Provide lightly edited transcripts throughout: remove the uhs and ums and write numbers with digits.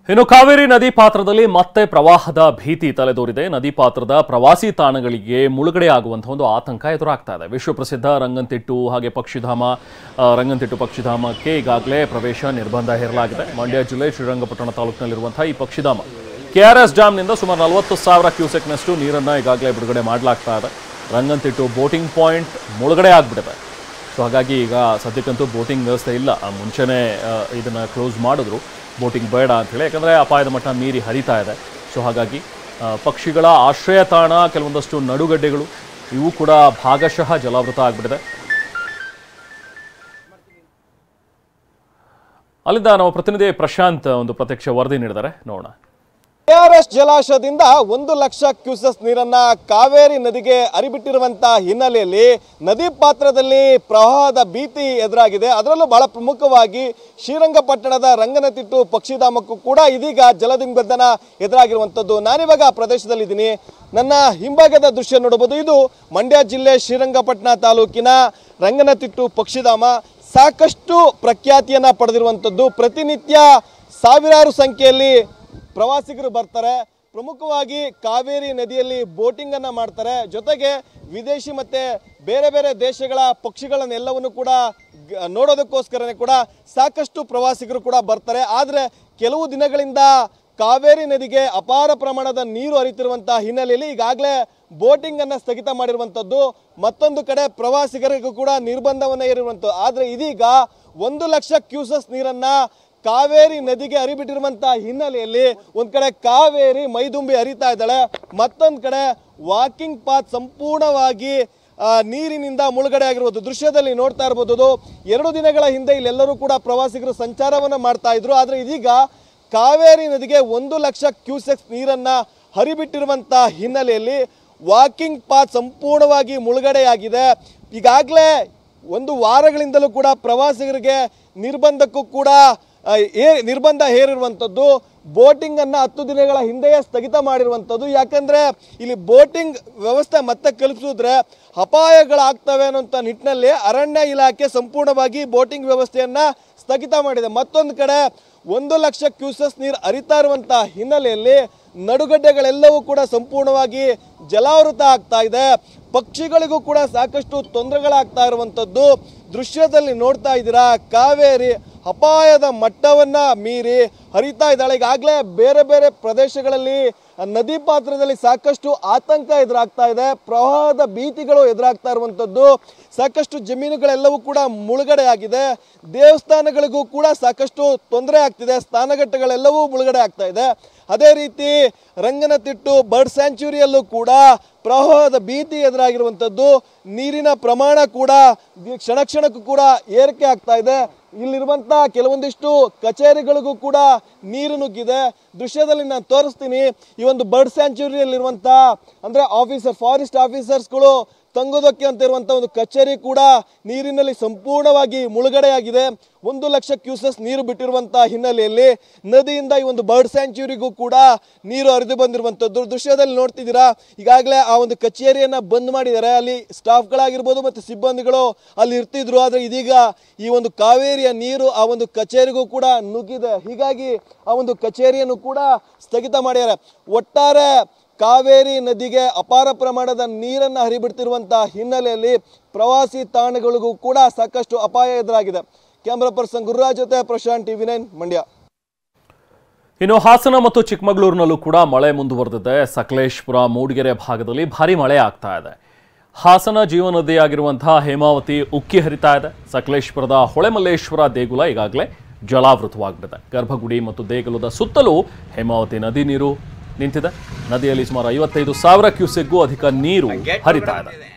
ಇನ್ನು ಕಾವೇರಿ ನದಿ ಪಾತ್ರದಲ್ಲಿ ಮತ್ತೆ ಪ್ರವಾಹದ ಭೀತಿ ತಲೆದೋರಿದೆ. ನದಿ ಪಾತ್ರದ ಪ್ರವಾಸಿ ತಾಣಗಳಿಗೆ ಮುಳುಗಡೆಯಾಗುವಂತಹ ಒಂದು ಆತಂಕ ಎದುರಾಗ್ತಾ ಇದೆ. ವಿಶ್ವಪ್ರಸಿದ್ಧ ರಂಗನತಿಟ್ಟು ಹಾಗೆ ರಂಗನತಿಟ್ಟು ಪಕ್ಷಿಧಾಮಕ್ಕೆ ಈಗಾಗಲೇ ಪ್ರವೇಶ ನಿರ್ಬಂಧ ಹೇರಲಾಗಿದೆ. ಮಂಡ್ಯ ಜಿಲ್ಲೆ ಶ್ರೀರಂಗಪಟ್ಟಣ ತಾಲೂಕಿನಲ್ಲಿರುವಂತಹ ಈ ಪಕ್ಷಿಧಾಮ ಕೆಆರ್ಎಸ್ ಡ್ಯಾಮ್ನಿಂದ ಸುಮಾರು 40,000 ಕ್ಯೂಸೆಕ್ನಷ್ಟು ನೀರನ್ನು ಈಗಾಗಲೇ ಬಿಡುಗಡೆ ಮಾಡಲಾಗ್ತಾ ಇದೆ. ರಂಗನತಿಟ್ಟು ಬೋಟಿಂಗ್ ಪಾಯಿಂಟ್ ಮುಳುಗಡೆ ಆಗಿಬಿಟ್ಟಿದೆ. ಸೊ ಹಾಗಾಗಿ ಈಗ ಸದ್ಯಕ್ಕಂತೂ ಬೋಟಿಂಗ್ ವ್ಯವಸ್ಥೆ ಇಲ್ಲ. ಮುಂಚೆನೇ ಇದನ್ನು ಕ್ಲೋಸ್ ಮಾಡಿದ್ರು, ಬೋಟಿಂಗ್ ಬೇಡ ಅಂಥೇಳಿ, ಯಾಕಂದರೆ ಅಪಾಯದ ಮಟ್ಟ ಮೀರಿ ಹರಿತಾ ಇದೆ. ಸೊ ಹಾಗಾಗಿ ಪಕ್ಷಿಗಳ ಆಶ್ರಯ ತಾಣ, ಕೆಲವೊಂದಷ್ಟು ನಡುಗಡ್ಡೆಗಳು ಇವು ಕೂಡ ಭಾಗಶಃ ಜಲಾವೃತ ಆಗಿಬಿಟ್ಟಿದೆ. ಅಲ್ಲಿಂದ ನಮ್ಮ ಪ್ರತಿನಿಧಿ ಪ್ರಶಾಂತ್ ಒಂದು ಪ್ರತ್ಯಕ್ಷ ವರದಿ ನೀಡಿದ್ದಾರೆ, ನೋಡೋಣ. ಕೆಆರ್ಎಸ್ ಜಲಾಶಯದಿಂದ 1 ಲಕ್ಷ ಕ್ಯೂಸೆಸ್ ನೀರನ್ನ ಕಾವೇರಿ ನದಿಗೆ ಹರಿಬಿಟ್ಟಿರುವಂತಹ ಹಿನ್ನೆಲೆಯಲ್ಲಿ ನದಿ ಪಾತ್ರದಲ್ಲಿ ಪ್ರವಾಹದ ಭೀತಿ ಎದುರಾಗಿದೆ. ಅದರಲ್ಲೂ ಬಹಳ ಪ್ರಮುಖವಾಗಿ ಶ್ರೀರಂಗಪಟ್ಟಣದ ರಂಗನತಿಟ್ಟು ಪಕ್ಷಿಧಾಮಕ್ಕೂ ಕೂಡ ಇದೀಗ ಜಲದಿಂಬಂಧನ ಎದುರಾಗಿರುವಂಥದ್ದು. ನಾನಿವಾಗ ಆ ಪ್ರದೇಶದಲ್ಲಿದ್ದೀನಿ. ನನ್ನ ಹಿಂಭಾಗದ ದೃಶ್ಯ ನೋಡಬಹುದು. ಇದು ಮಂಡ್ಯ ಜಿಲ್ಲೆ ಶ್ರೀರಂಗಪಟ್ಟಣ ತಾಲೂಕಿನ ರಂಗನತಿಟ್ಟು ಪಕ್ಷಿಧಾಮ. ಸಾಕಷ್ಟು ಪ್ರಖ್ಯಾತಿಯನ್ನ ಪಡೆದಿರುವಂಥದ್ದು. ಪ್ರತಿನಿತ್ಯ ಸಾವಿರಾರು ಸಂಖ್ಯೆಯಲ್ಲಿ ಪ್ರವಾಸಿಗರು ಬರ್ತಾರೆ. ಪ್ರಮುಖವಾಗಿ ಕಾವೇರಿ ನದಿಯಲ್ಲಿ ಬೋಟಿಂಗ್ ಅನ್ನ ಮಾಡ್ತಾರೆ. ಜೊತೆಗೆ ವಿದೇಶಿ ಮತ್ತೆ ಬೇರೆ ಬೇರೆ ದೇಶಗಳ ಪಕ್ಷಿಗಳನ್ನೆಲ್ಲವನ್ನು ಕೂಡ ನೋಡೋದಕ್ಕೋಸ್ಕರನೇ ಕೂಡ ಸಾಕಷ್ಟು ಪ್ರವಾಸಿಗರು ಕೂಡ ಬರ್ತಾರೆ. ಆದರೆ ಕೆಲವು ದಿನಗಳಿಂದ ಕಾವೇರಿ ನದಿಗೆ ಅಪಾರ ಪ್ರಮಾಣದ ನೀರು ಹರಿತಿರುವಂತಹ ಹಿನ್ನೆಲೆಯಲ್ಲಿ ಈಗಾಗಲೇ ಬೋಟಿಂಗ್ ಅನ್ನ ಸ್ಥಗಿತ ಮಾಡಿರುವಂಥದ್ದು. ಮತ್ತೊಂದು ಕಡೆ ಪ್ರವಾಸಿಗರಿಗೂ ಕೂಡ ನಿರ್ಬಂಧವನ್ನ ಹೇರಿರುವಂಥದ್ದು. ಆದರೆ ಇದೀಗ 1 ಲಕ್ಷ ಕ್ಯೂಸೆಸ್ ನೀರನ್ನ ಕಾವೇರಿ ನದಿಗೆ ಹರಿಬಿಟ್ಟಿರುವಂತಹ ಹಿನ್ನೆಲೆಯಲ್ಲಿ ಒಂದ್ ಕಡೆ ಕಾವೇರಿ ಮೈದುಂಬಿ ಹರಿತಾ ಇದ್ದಾಳೆ, ಮತ್ತೊಂದು ಕಡೆ ವಾಕಿಂಗ್ ಪಾತ್ ಸಂಪೂರ್ಣವಾಗಿ ನೀರಿನಿಂದ ಮುಳುಗಡೆ ಆಗಿರುವುದು ದೃಶ್ಯದಲ್ಲಿ ನೋಡ್ತಾ ಇರಬಹುದು. 2 ದಿನಗಳ ಹಿಂದೆ ಇಲ್ಲೆಲ್ಲರೂ ಕೂಡ ಪ್ರವಾಸಿಗರು ಸಂಚಾರವನ್ನ ಮಾಡ್ತಾ ಇದ್ರು. ಆದ್ರೆ ಇದೀಗ ಕಾವೇರಿ ನದಿಗೆ 1 ಲಕ್ಷ ಕ್ಯೂಸೆಕ್ಸ್ ನೀರನ್ನ ಹರಿಬಿಟ್ಟಿರುವಂತಹ ಹಿನ್ನೆಲೆಯಲ್ಲಿ ವಾಕಿಂಗ್ ಪಾತ್ ಸಂಪೂರ್ಣವಾಗಿ ಮುಳುಗಡೆಯಾಗಿದೆ. ಈಗಾಗಲೇ 1 ವಾರಗಳಿಂದಲೂ ಕೂಡ ಪ್ರವಾಸಿಗರಿಗೆ ನಿರ್ಬಂಧಕ್ಕೂ ಕೂಡ ನಿರ್ಬಂಧ ಹೇರಿರುವಂಥದ್ದು. ಬೋಟಿಂಗ್ ಅನ್ನ 10 ದಿನಗಳ ಹಿಂದೆಯೇ ಸ್ಥಗಿತ ಮಾಡಿರುವಂಥದ್ದು. ಯಾಕಂದ್ರೆ ಇಲ್ಲಿ ಬೋಟಿಂಗ್ ವ್ಯವಸ್ಥೆ ಮತ್ತೆ ಕಲ್ಪಿಸಿದ್ರೆ ಅಪಾಯಗಳಾಗ್ತವೆ ಅನ್ನೋಂಥ ನಿಟ್ಟಿನಲ್ಲಿ ಅರಣ್ಯ ಇಲಾಖೆ ಸಂಪೂರ್ಣವಾಗಿ ಬೋಟಿಂಗ್ ವ್ಯವಸ್ಥೆಯನ್ನ ಸ್ಥಗಿತ ಮಾಡಿದೆ. ಮತ್ತೊಂದು ಕಡೆ 1 ಲಕ್ಷ ಕ್ಯೂಸೆಸ್ ನೀರು ಹರಿತಾ ಇರುವಂತಹ ಹಿನ್ನೆಲೆಯಲ್ಲಿ ನಡುಗಡ್ಡೆಗಳೆಲ್ಲವೂ ಕೂಡ ಸಂಪೂರ್ಣವಾಗಿ ಜಲಾವೃತ ಆಗ್ತಾ ಇದೆ. ಪಕ್ಷಿಗಳಿಗೂ ಕೂಡ ಸಾಕಷ್ಟು ತೊಂದರೆಗಳಾಗ್ತಾ ಇರುವಂಥದ್ದು ದೃಶ್ಯದಲ್ಲಿ ನೋಡ್ತಾ ಇದ್ದೀರಾ. ಕಾವೇರಿ ಅಪಾಯದ ಮಟ್ಟವನ್ನ ಮೀರಿ ಹರಿತಾ ಇದ್ದಾಳೆ. ಈಗಾಗಲೇ ಬೇರೆ ಬೇರೆ ಪ್ರದೇಶಗಳಲ್ಲಿ ನದಿ ಪಾತ್ರದಲ್ಲಿ ಸಾಕಷ್ಟು ಆತಂಕ ಎದುರಾಗ್ತಾ ಇದೆ. ಪ್ರವಾಹದ ಭೀತಿಗಳು ಎದುರಾಗ್ತಾ ಇರುವಂಥದ್ದು. ಸಾಕಷ್ಟು ಜಮೀನುಗಳೆಲ್ಲವೂ ಕೂಡ ಮುಳುಗಡೆ ಆಗಿದೆ. ದೇವಸ್ಥಾನಗಳಿಗೂ ಕೂಡ ಸಾಕಷ್ಟು ತೊಂದರೆ ಆಗ್ತಿದೆ. ಸ್ನಾನಘಟ್ಟಗಳೆಲ್ಲವೂ ಮುಳುಗಡೆ ಆಗ್ತಾ ಇದೆ. ಅದೇ ರೀತಿ ರಂಗನತಿಟ್ಟು ಬರ್ಡ್ ಸ್ಯಾಂಚುರಿಯಲ್ಲೂ ಕೂಡ ಪ್ರವಾಹದ ಭೀತಿ ಎದುರಾಗಿರುವಂಥದ್ದು. ನೀರಿನ ಪ್ರಮಾಣ ಕೂಡ ಕ್ಷಣ ಕ್ಷಣಕ್ಕೂ ಕೂಡ ಏರಿಕೆ ಆಗ್ತಾ ಇದೆ. ಇಲ್ಲಿರುವಂತಹ ಕೆಲವೊಂದಿಷ್ಟು ಕಚೇರಿಗಳಿಗೂ ಕೂಡ ನೀರು ನುಗ್ಗಿದೆ. ದೃಶ್ಯದಲ್ಲಿ ನಾನು ತೋರಿಸ್ತೀನಿ. ಈ ಒಂದು ಬರ್ಡ್ ಸ್ಯಾಂಚುರಿಯಲ್ಲಿರುವಂತಹ ಅಂದ್ರೆ ಫಾರೆಸ್ಟ್ ಆಫೀಸರ್ಸ್ಗಳು ತಂಗೋದಕ್ಕೆ ಅಂತ ಇರುವಂತಹ ಒಂದು ಕಚೇರಿ ಕೂಡ ನೀರಿನಲ್ಲಿ ಸಂಪೂರ್ಣವಾಗಿ ಮುಳುಗಡೆಯಾಗಿದೆ. 1 ಲಕ್ಷ ಕ್ಯೂಸೆಸ್ ನೀರು ಬಿಟ್ಟಿರುವಂತಹ ಹಿನ್ನೆಲೆಯಲ್ಲಿ ನದಿಯಿಂದ ಈ ಒಂದು ಬರ್ಡ್ ಸ್ಯಾಂಚುರಿಗೂ ಕೂಡ ನೀರು ಹರಿದು ಬಂದಿರುವಂಥದ್ದು ದೃಶ್ಯದಲ್ಲಿ ನೋಡ್ತಿದ್ದೀರಾ. ಈಗಾಗಲೇ ಆ ಒಂದು ಕಚೇರಿಯನ್ನ ಬಂದ್ ಮಾಡಿದ್ದಾರೆ. ಅಲ್ಲಿ ಸ್ಟಾಫ್ಗಳಾಗಿರ್ಬೋದು ಮತ್ತು ಸಿಬ್ಬಂದಿಗಳು ಅಲ್ಲಿ ಇರ್ತಿದ್ರು. ಆದ್ರೆ ಇದೀಗ ಈ ಒಂದು ಕಾವೇರಿಯ ನೀರು ಆ ಒಂದು ಕಚೇರಿಗೂ ಕೂಡ ನುಗ್ಗಿದೆ. ಹೀಗಾಗಿ ಆ ಒಂದು ಕಚೇರಿಯನ್ನು ಕೂಡ ಸ್ಥಗಿತ ಮಾಡಿದ್ದಾರೆ. ಒಟ್ಟಾರೆ ಕಾವೇರಿ ನದಿಗೆ ಅಪಾರ ಪ್ರಮಾಣದ ನೀರನ್ನು ಹರಿಬಿಡ್ತಿರುವಂತಹ ಹಿನ್ನೆಲೆಯಲ್ಲಿ ಪ್ರವಾಸಿ ತಾಣಗಳಿಗೂ ಕೂಡ ಸಾಕಷ್ಟು ಅಪಾಯ ಎದುರಾಗಿದೆ. ಕ್ಯಾಮರಾ ಪರ್ಸನ್ ಗುರುರಾಜ್ ಜೊತೆ ಪ್ರಶಾಂತ್, TV9 ಮಂಡ್ಯ. ಇನ್ನು ಹಾಸನ ಮತ್ತು ಚಿಕ್ಕಮಗಳೂರಿನಲ್ಲೂ ಕೂಡ ಮಳೆ ಮುಂದುವರೆದಿದೆ. ಸಕಲೇಶಪುರ, ಮೂಡಿಗೆರೆ ಭಾಗದಲ್ಲಿ ಭಾರಿ ಮಳೆ ಆಗ್ತಾ ಇದೆ. ಹಾಸನ ಜೀವನದಿಯಾಗಿರುವಂತಹ ಹೇಮಾವತಿ ಉಕ್ಕಿ ಹರಿತಾ ಇದೆ. ಸಕಲೇಶಪುರದ ಹೊಳೆಮಲ್ಲೇಶ್ವರ ದೇಗುಲ ಈಗಾಗಲೇ ಜಲಾವೃತವಾಗ್ಬಿಟ್ಟಿದೆ. ಗರ್ಭಗುಡಿ ಮತ್ತು ದೇಗುಲದ ಸುತ್ತಲೂ ಹೇಮಾವತಿ ನದಿ ನೀರು ನಿಂತಿದೆ. ನದಿಯಲ್ಲಿ ಸುಮಾರು 55,000 ಕ್ಯೂಸೆಕ್ಗೂ ಅಧಿಕ ನೀರು ಹರಿತಾ ಇದೆ.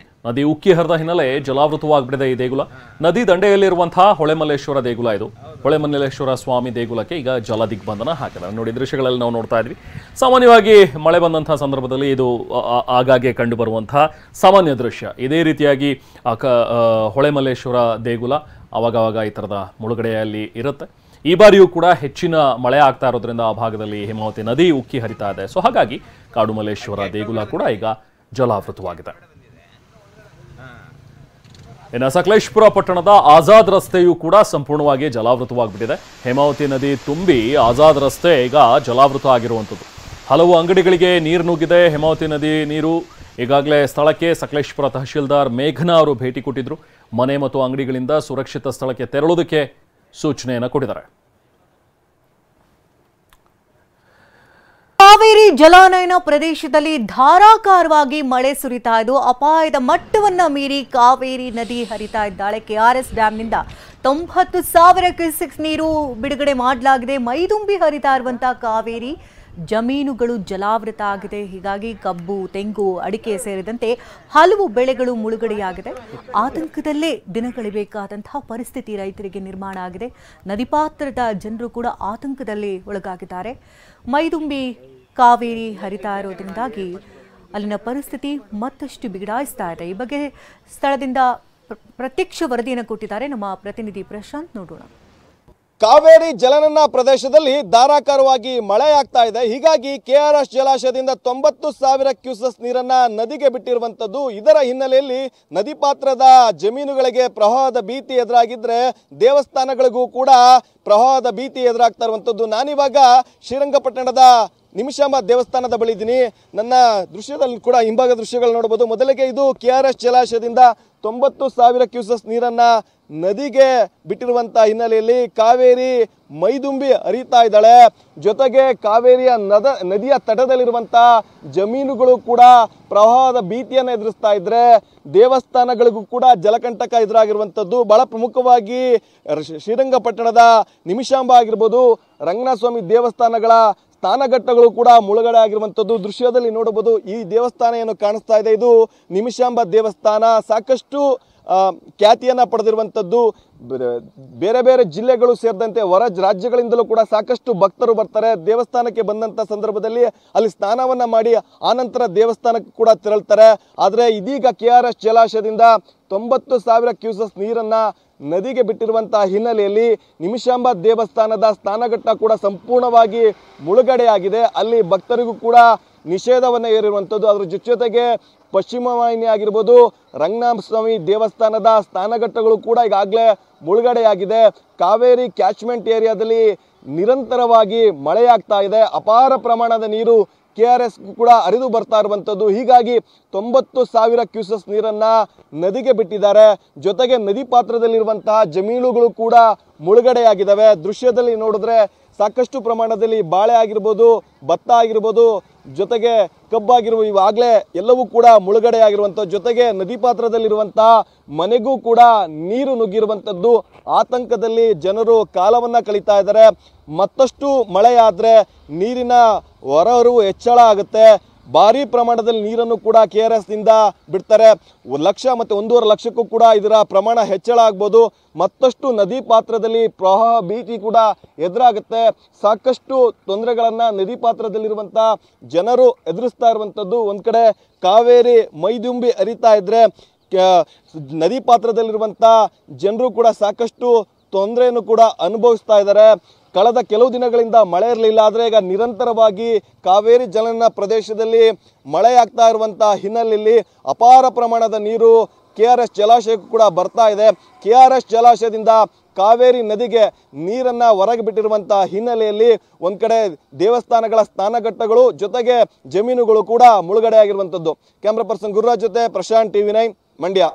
ನದಿ ಉಕ್ಕಿ ಹರಿದ ಹಿನ್ನೆಲೆ ಜಲಾವೃತವಾಗ್ಬಿಟ್ಟಿದೆ ಈ ದೇಗುಲ. ನದಿ ದಂಡೆಯಲ್ಲಿರುವಂತಹ ಹೊಳೆಮಲ್ಲೇಶ್ವರ ದೇಗುಲ ಇದು. ಹೊಳೆಮಲ್ಲೇಶ್ವರ ಸ್ವಾಮಿ ದೇಗುಲಕ್ಕೆ ಈಗ ಜಲ ದಿಗ್ಬಂಧನ ಹಾಕಿದೆ. ನೋಡಿ, ದೃಶ್ಯಗಳಲ್ಲಿ ನಾವು ನೋಡ್ತಾ ಇದ್ವಿ. ಸಾಮಾನ್ಯವಾಗಿ ಮಳೆ ಬಂದಂತಹ ಸಂದರ್ಭದಲ್ಲಿ ಇದು ಆಗಾಗ್ಗೆ ಕಂಡು ಬರುವಂತಹ ಸಾಮಾನ್ಯ ದೃಶ್ಯ. ಇದೇ ರೀತಿಯಾಗಿ ಹೊಳೆಮಲ್ಲೇಶ್ವರ ದೇಗುಲ ಅವಾಗವಾಗ ಈ ಥರದ ಮುಳುಗಡೆಯಲ್ಲಿ ಇರುತ್ತೆ. ಈ ಬಾರಿಯೂ ಕೂಡ ಹೆಚ್ಚಿನ ಮಳೆ ಆಗ್ತಾ ಇರೋದ್ರಿಂದ ಆ ಭಾಗದಲ್ಲಿ ಹೇಮಾವತಿ ನದಿ ಉಕ್ಕಿ ಹರಿತಾ ಇದೆ. ಸೊ ಹಾಗಾಗಿ ಕಾಡುಮಲ್ಲೇಶ್ವರ ದೇಗುಲ ಕೂಡ ಈಗ ಜಲಾವೃತವಾಗಿದೆ. ಇನ್ನು ಸಕಲೇಶಪುರ ಪಟ್ಟಣದ ಆಜಾದ್ ರಸ್ತೆಯೂ ಕೂಡ ಸಂಪೂರ್ಣವಾಗಿ ಜಲಾವೃತವಾಗಿಬಿಟ್ಟಿದೆ. ಹೇಮಾವತಿ ನದಿ ತುಂಬಿ ಆಜಾದ್ ರಸ್ತೆ ಈಗ ಜಲಾವೃತ ಆಗಿರುವಂಥದ್ದು. ಹಲವು ಅಂಗಡಿಗಳಿಗೆ ನೀರು ನುಗ್ಗಿದೆ. ಹೇಮಾವತಿ ನದಿ ನೀರು ಈಗಾಗಲೇ ಸ್ಥಳಕ್ಕೆ ಸಕಲೇಶಪುರ ತಹಶೀಲ್ದಾರ್ ಮೇಘನಾ ಅವರು ಭೇಟಿ ಕೊಟ್ಟಿದ್ರು. ಮನೆ ಮತ್ತು ಅಂಗಡಿಗಳಿಂದ ಸುರಕ್ಷಿತ ಸ್ಥಳಕ್ಕೆ ತೆರಳುವುದಕ್ಕೆ ಸೂಚನೆಯನ್ನು ಕೊಟ್ಟಿದ್ದಾರೆ. ಕಾವೇರಿ ಜಲಾನಯನ ಪ್ರದೇಶದಲ್ಲಿ ಧಾರಾಕಾರವಾಗಿ ಮಳೆ ಸುರಿತಾ ಇದ್ದು ಅಪಾಯದ ಮಟ್ಟವನ್ನ ಮೀರಿ ಕಾವೇರಿ ನದಿ ಹರಿತಾ ಇದ್ದಾಳೆ. ಕೆಆರ್ಎಸ್ ಡ್ಯಾಂನಿಂದ 90,000 ಕ್ಯೂಸೆಕ್ಸ್ ನೀರು ಬಿಡುಗಡೆ ಮಾಡಲಾಗಿದೆ. ಮೈದುಂಬಿ ಹರಿತಾ ಇರುವಂತಹ ಕಾವೇರಿ ಜಮೀನುಗಳು ಜಲಾವೃತ ಆಗಿದೆ. ಹೀಗಾಗಿ ಕಬ್ಬು, ತೆಂಗು, ಅಡಿಕೆ ಸೇರಿದಂತೆ ಹಲವು ಬೆಳೆಗಳು ಮುಳುಗಡೆಯಾಗಿದೆ. ಆತಂಕದಲ್ಲೇ ದಿನಗಳಿಬೇಕಾದಂತಹ ಪರಿಸ್ಥಿತಿ ರೈತರಿಗೆ ನಿರ್ಮಾಣ ಆಗಿದೆ. ನದಿ ಪಾತ್ರದ ಜನರು ಕೂಡ ಆತಂಕದಲ್ಲಿ ಒಳಗಾಗಿದ್ದಾರೆ. ಮೈದುಂಬಿ ಕಾವೇರಿ ಹರಿತಾ ಇರೋದ್ರಿಂದಾಗಿ ಅಲ್ಲಿನ ಪರಿಸ್ಥಿತಿ ಮತ್ತಷ್ಟು ಬಿಗಡಾಯಿಸ್ತಾ ಇದೆ. ಈ ಬಗ್ಗೆ ಸ್ಥಳದಿಂದ ಪ್ರತ್ಯಕ್ಷ ವರದಿಯನ್ನು ಕೊಟ್ಟಿದ್ದಾರೆ ನಮ್ಮ ಪ್ರತಿನಿಧಿ ಪ್ರಶಾಂತ್. ನೋಡೋಣ. ಕಾವೇರಿ ಜಲನಯನ ಪ್ರದೇಶದಲ್ಲಿ ಧಾರಾಕಾರವಾಗಿ ಮಳೆ ಆಗ್ತಾ ಇದೆ. ಹೀಗಾಗಿ ಕೆಆರ್ಎಸ್ ಜಲಾಶಯದಿಂದ 90,000 ಕ್ಯೂಸೆಸ್ ನೀರನ್ನ ನದಿಗೆ ಬಿಟ್ಟಿರುವಂತದ್ದು. ಇದರ ಹಿನ್ನೆಲೆಯಲ್ಲಿ ನದಿ ಪಾತ್ರದ ಜಮೀನುಗಳಿಗೆ ಪ್ರವಾಹದ ಭೀತಿ ಎದುರಾಗಿದ್ರೆ ದೇವಸ್ಥಾನಗಳಿಗೂ ಕೂಡ ಪ್ರವಾಹದ ಭೀತಿ ಎದುರಾಗ್ತಾ ಇರುವಂತದ್ದು. ನಾನಿವಾಗ ಶ್ರೀರಂಗಪಟ್ಟಣದ ನಿಮಿಷಾಂಬ ದೇವಸ್ಥಾನದ ಬಳಿ ಇದ್ದೀನಿ. ನನ್ನ ದೃಶ್ಯದಲ್ಲಿ ಕೂಡ ಹಿಂಭಾಗ ದೃಶ್ಯಗಳು ನೋಡಬಹುದು. ಮೊದಲಿಗೆ ಇದು ಕೆಆರ್ಎಸ್ ಜಲಾಶಯದಿಂದ 90,000 ಕ್ಯೂಸೆಸ್ ನೀರನ್ನ ನದಿಗೆ ಬಿಟ್ಟಿರುವಂತಹ ಹಿನ್ನೆಲೆಯಲ್ಲಿ ಕಾವೇರಿ ಮೈದುಂಬಿ ಹರಿತಾ ಇದ್ದಾಳೆ. ಜೊತೆಗೆ ಕಾವೇರಿಯ ನದಿಯ ತಟದಲ್ಲಿರುವಂತಹ ಜಮೀನುಗಳು ಕೂಡ ಪ್ರವಾಹದ ಭೀತಿಯನ್ನು ಎದುರಿಸ್ತಾ ಇದ್ರೆ ದೇವಸ್ಥಾನಗಳಿಗೂ ಕೂಡ ಜಲಕಂಟಕ ಎದುರಾಗಿರುವಂತದ್ದು. ಬಹಳ ಪ್ರಮುಖವಾಗಿ ಶ್ರೀರಂಗಪಟ್ಟಣದ ನಿಮಿಷಾಂಬ ಆಗಿರ್ಬೋದು, ರಂಗನಾಥ ಸ್ವಾಮಿ ದೇವಸ್ಥಾನಗಳ ಸ್ನಾನಘಟ್ಟಗಳು ಕೂಡ ಮುಳುಗಡೆ ಆಗಿರುವಂತದ್ದು ದೃಶ್ಯದಲ್ಲಿ ನೋಡಬಹುದು. ಈ ದೇವಸ್ಥಾನ ಏನು ಕಾಣಿಸ್ತಾ ಇದೆ, ಇದು ನಿಮಿಷಾಂಬ ದೇವಸ್ಥಾನ. ಸಾಕಷ್ಟು ಖ್ಯಾತಿಯನ್ನ ಪಡೆದಿರುವಂತದ್ದು. ಬೇರೆ ಬೇರೆ ಜಿಲ್ಲೆಗಳು ಸೇರಿದಂತೆ ಹೊರ ರಾಜ್ಯಗಳಿಂದಲೂ ಕೂಡ ಸಾಕಷ್ಟು ಭಕ್ತರು ಬರ್ತಾರೆ. ದೇವಸ್ಥಾನಕ್ಕೆ ಬಂದಂತ ಸಂದರ್ಭದಲ್ಲಿ ಅಲ್ಲಿ ಸ್ನಾನವನ್ನ ಮಾಡಿ ಆನಂತರ ದೇವಸ್ಥಾನಕ್ಕೆ ಕೂಡ ತೆರಳ್ತಾರೆ. ಆದ್ರೆ ಇದೀಗ ಕೆಆರ್ಎಸ್ ಜಲಾಶಯದಿಂದ 90,000 ಕ್ಯೂಸೆಸ್ ನೀರನ್ನ ನದಿಗೆ ಬಿಟ್ಟಿರುವಂತಹ ಹಿನ್ನೆಲೆಯಲ್ಲಿ ನಿಮಿಷಾಂಬ ದೇವಸ್ಥಾನದ ಸ್ನಾನಘಟ್ಟ ಕೂಡ ಸಂಪೂರ್ಣವಾಗಿ ಮುಳುಗಡೆಯಾಗಿದೆ. ಅಲ್ಲಿ ಭಕ್ತರಿಗೂ ಕೂಡ ನಿಷೇಧವನ್ನು ಹೇರಿರುವಂಥದ್ದು. ಅದ್ರ ಜೊತೆಗೆ ಪಶ್ಚಿಮ ವಾಹಿನಿ ಆಗಿರ್ಬೋದು, ರಂಗನಾಥ ಸ್ವಾಮಿ ದೇವಸ್ಥಾನದ ಸ್ನಾನಘಟ್ಟಗಳು ಕೂಡ ಈಗಾಗಲೇ ಮುಳುಗಡೆಯಾಗಿದೆ. ಕಾವೇರಿ ಕ್ಯಾಚ್ಮೆಂಟ್ ಏರಿಯಾದಲ್ಲಿ ನಿರಂತರವಾಗಿ ಮಳೆಯಾಗ್ತಾ ಇದೆ. ಅಪಾರ ಪ್ರಮಾಣದ ನೀರು ಕೆಆರ್ಎಸ್ ಕೂಡ ಹರಿದು ಬರ್ತಾ ಇರುವಂತದ್ದು. ಹೀಗಾಗಿ 90,000 ಕ್ಯೂಸೆಸ್ ನೀರನ್ನ ನದಿಗೆ ಬಿಟ್ಟಿದ್ದಾರೆ. ಜೊತೆಗೆ ನದಿ ಪಾತ್ರದಲ್ಲಿರುವಂತಹ ಜಮೀನುಗಳು ಕೂಡ ಮುಳುಗಡೆಯಾಗಿದ್ದಾವೆ. ದೃಶ್ಯದಲ್ಲಿ ನೋಡಿದ್ರೆ ಸಾಕಷ್ಟು ಪ್ರಮಾಣದಲ್ಲಿ ಬಾಳೆ ಆಗಿರ್ಬೋದು, ಭತ್ತ ಆಗಿರ್ಬೋದು, ಜೊತೆಗೆ ಕಬ್ಬಾಗಿರ್ಬೋದು, ಇವಾಗಲೇ ಎಲ್ಲವೂ ಕೂಡ ಮುಳುಗಡೆಯಾಗಿರುವಂಥದ್ದು. ಜೊತೆಗೆ ನದಿ ಪಾತ್ರದಲ್ಲಿರುವಂತಹ ಮನೆಗೂ ಕೂಡ ನೀರು ನುಗ್ಗಿರುವಂಥದ್ದು. ಆತಂಕದಲ್ಲಿ ಜನರು ಕಾಲವನ್ನ ಕಳೀತಾ ಇದ್ದಾರೆ. ಮತ್ತಷ್ಟು ಮಳೆಯಾದ್ರೆ ನೀರಿನ ಹೊರಹರಿವು ಹೆಚ್ಚಳ ಆಗುತ್ತೆ. ಭಾರಿ ಪ್ರಮಾಣದಲ್ಲಿ ನೀರನ್ನು ಕೂಡ ಕೆಆರ್ಎಸ್ ನಿಂದ ಬಿಡ್ತಾರೆ. 1 ಲಕ್ಷ ಮತ್ತು 1.5 ಲಕ್ಷಕ್ಕೂ ಕೂಡ ಇದರ ಪ್ರಮಾಣ ಹೆಚ್ಚಳ ಆಗ್ಬೋದು. ಮತ್ತಷ್ಟು ನದಿ ಪಾತ್ರದಲ್ಲಿ ಪ್ರವಾಹ ಭೀತಿ ಕೂಡ ಎದುರಾಗುತ್ತೆ. ಸಾಕಷ್ಟು ತೊಂದರೆಗಳನ್ನ ನದಿ ಪಾತ್ರದಲ್ಲಿರುವಂತಹ ಜನರು ಎದುರಿಸ್ತಾ ಇರುವಂತದ್ದು. ಒಂದ್ ಕಡೆ ಕಾವೇರಿ ಮೈದುಂಬಿ ಹರಿತಾ ಇದ್ರೆ ನದಿ ಪಾತ್ರದಲ್ಲಿರುವಂತಹ ಜನರು ಕೂಡ ಸಾಕಷ್ಟು ತೊಂದರೆಯನ್ನು ಕೂಡ ಅನುಭವಿಸ್ತಾ ಇದ್ದಾರೆ. ಕಳೆದ ಕೆಲವು ದಿನಗಳಿಂದ ಮಳೆ ಇರಲಿಲ್ಲ. ಆದರೆ ಈಗ ನಿರಂತರವಾಗಿ ಕಾವೇರಿ ಜಲನಯನ ಪ್ರದೇಶದಲ್ಲಿ ಮಳೆ ಆಗ್ತಾ ಇರುವಂತಹ ಹಿನ್ನೆಲೆಯಲ್ಲಿ ಅಪಾರ ಪ್ರಮಾಣದ ನೀರು ಕೆಆರ್ಎಸ್ ಜಲಾಶಯಕ್ಕೂ ಕೂಡ ಬರ್ತಾ ಇದೆ. ಕೆಆರ್ಎಸ್ ಜಲಾಶಯದಿಂದ ಕಾವೇರಿ ನದಿಗೆ ನೀರನ್ನ ಹೊರಗೆ ಬಿಟ್ಟಿರುವಂತಹ ಹಿನ್ನೆಲೆಯಲ್ಲಿ ಒಂದ್ ಕಡೆ ದೇವಸ್ಥಾನಗಳ ಸ್ನಾನಘಟ್ಟಗಳು ಜೊತೆಗೆ ಜಮೀನುಗಳು ಕೂಡ ಮುಳುಗಡೆ ಆಗಿರುವಂತದ್ದು. ಕ್ಯಾಮ್ರಾ ಪರ್ಸನ್ ಗುರುರಾಜ್ ಜೊತೆ ಪ್ರಶಾಂತ್, TV9 ಮಂಡ್ಯ.